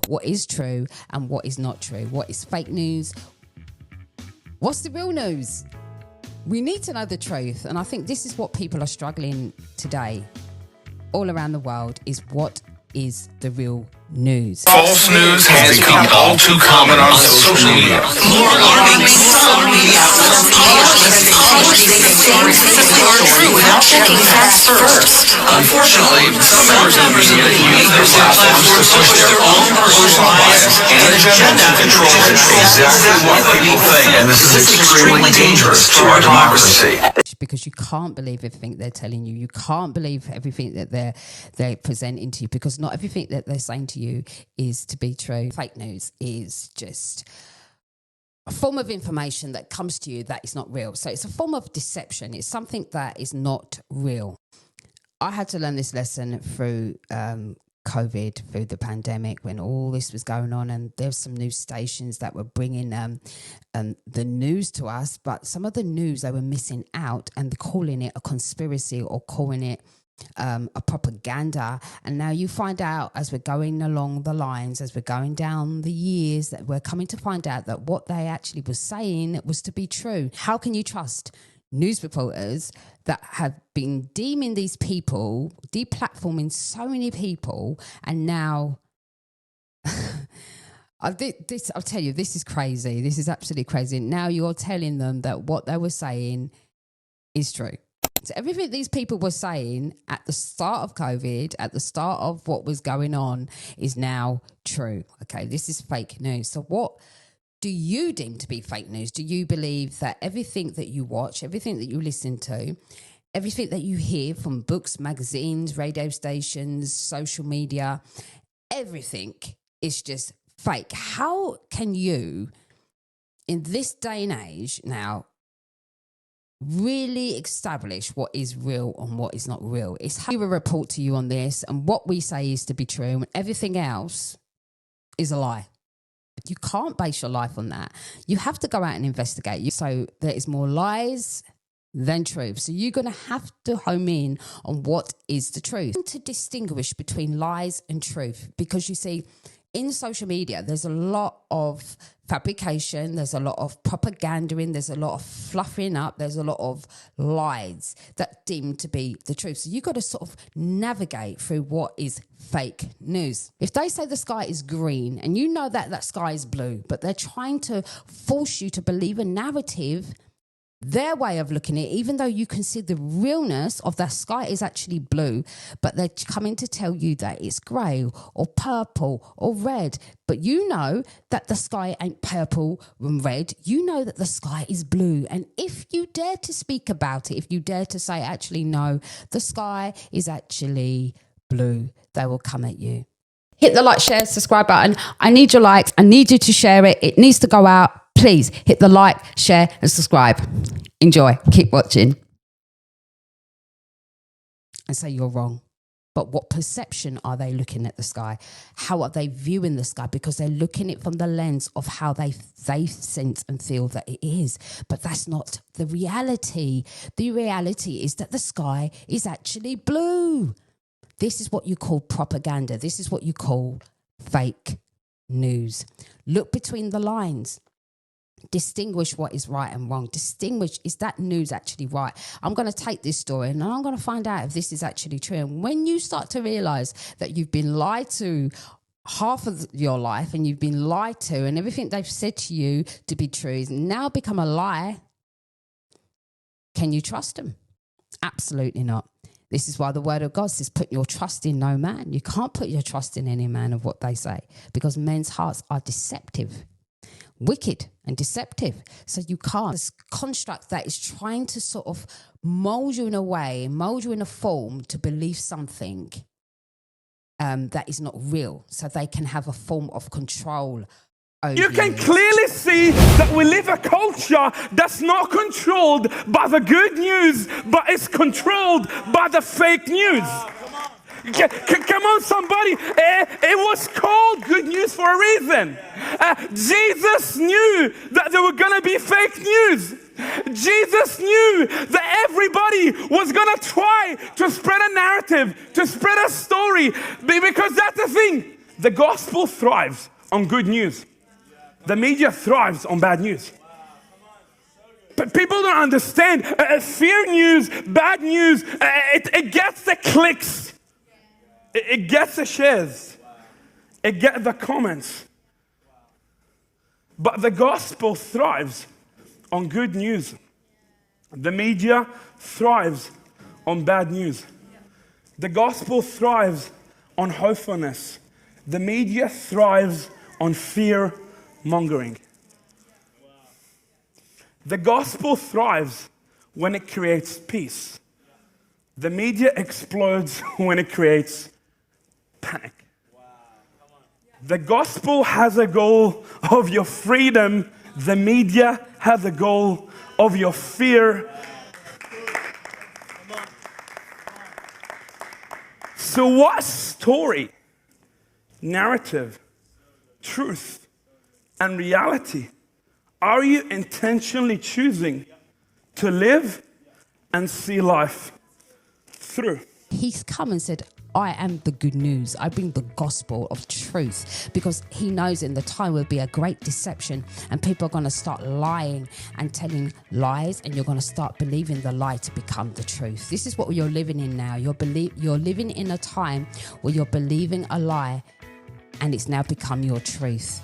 what is true and what is not true, what is fake news, what's the real news. We need to know the truth, and I think this is what people are struggling today all around the world, is what is the real news. False news has become all too common on social media. More alarming, some media outlets publish the same story without checking facts first. Unfortunately, some members of the media use their platforms to push their own personal bias and agenda to control exactly what people think, and this is extremely dangerous to our democracy. Because you can't believe everything they're telling you. You can't believe everything that they're presenting to you, because not everything that they're saying to you is to be true. Fake news is just a form of information that comes to you that is not real. So it's a form of deception. It's something that is not real. I had to learn this lesson through COVID, through the pandemic, when all this was going on, and there's some news stations that were bringing the news to us, but some of the news they were missing out, and they're calling it a conspiracy or calling it a propaganda. And now you find out, as we're going along the lines, as we're going down the years, that we're coming to find out that what they actually were saying was to be true. How can you trust news reporters that have been deeming these people, deplatforming so many people, and now I'll tell you, this is crazy. This is absolutely crazy. Now you're telling them that what they were saying is true. So everything these people were saying at the start of COVID, at the start of what was going on, is now true. Okay, this is fake news. So what do you deem to be fake news? Do you believe that everything that you watch, everything that you listen to, everything that you hear from books, magazines, radio stations, social media, everything is just fake? How can you, in this day and age now, really establish what is real and what is not real? It's how we will report to you on this, and what we say is to be true, and everything else is a lie. You can't base your life on that. You have to go out and investigate. So there is more lies than truth. So you're going to have to home in on what is the truth. To distinguish between lies and truth, because you see, in social media, there's a lot of fabrication, there's a lot of propagandering, there's a lot of fluffing up, there's a lot of lies that deem to be the truth. So you've got to sort of navigate through what is fake news. If they say the sky is green and you know that that sky is blue, but they're trying to force you to believe a narrative, their way of looking at it, even though you can see the realness of that sky is actually blue, but they're coming to tell you that it's grey or purple or red. But you know that the sky ain't purple and red. You know that the sky is blue. And if you dare to speak about it, if you dare to say, actually, no, the sky is actually blue, they will come at you. Hit the like, share, subscribe button. I need your likes. I need you to share it. It needs to go out. Please hit the like, share, and subscribe. Enjoy. Keep watching. And say you're wrong. But what perception are they looking at the sky? How are they viewing the sky? Because they're looking at it from the lens of how they sense and feel that it is. But that's not the reality. The reality is that the sky is actually blue. This is what you call propaganda. This is what you call fake news. Look between the lines. Distinguish what is right and wrong. Distinguish, is that news actually right? I'm going to take this story and I'm going to find out if this is actually true. And when you start to realize that you've been lied to half of your life, and you've been lied to, and everything they've said to you to be true is now become a lie, can you trust them? Absolutely not. This is why the word of God says, put your trust in no man. You can't put your trust in any man of what they say, because men's hearts are deceptive, wicked and deceptive. So you can't. This construct that is trying to sort of mold you in a way, mold you in a form to believe something that is not real, so they can have a form of control over you. Can clearly see that we live a culture that's not controlled by the good news, but it's controlled by the fake news. Come on, somebody. It was called good news for a reason. Jesus knew that there were going to be fake news. Jesus knew that everybody was going to try to spread a narrative, to spread a story, because that's the thing. The gospel thrives on good news. The media thrives on bad news. But people don't understand. Fear news, bad news, it gets the clicks. It gets the shares. It gets the comments. But the gospel thrives on good news. The media thrives on bad news. The gospel thrives on hopefulness. The media thrives on fear mongering. The gospel thrives when it creates peace. The media explodes when it creates panic. The gospel has a goal of your freedom. The media has a goal of your fear. So what story, narrative, truth, and reality are you intentionally choosing to live and see life through? He's come and said, I am the good news. I bring the gospel of truth, because he knows in the time will be a great deception and people are going to start lying and telling lies, and you're going to start believing the lie to become the truth. This is what you're living in now. You're living in a time where you're believing a lie and it's now become your truth.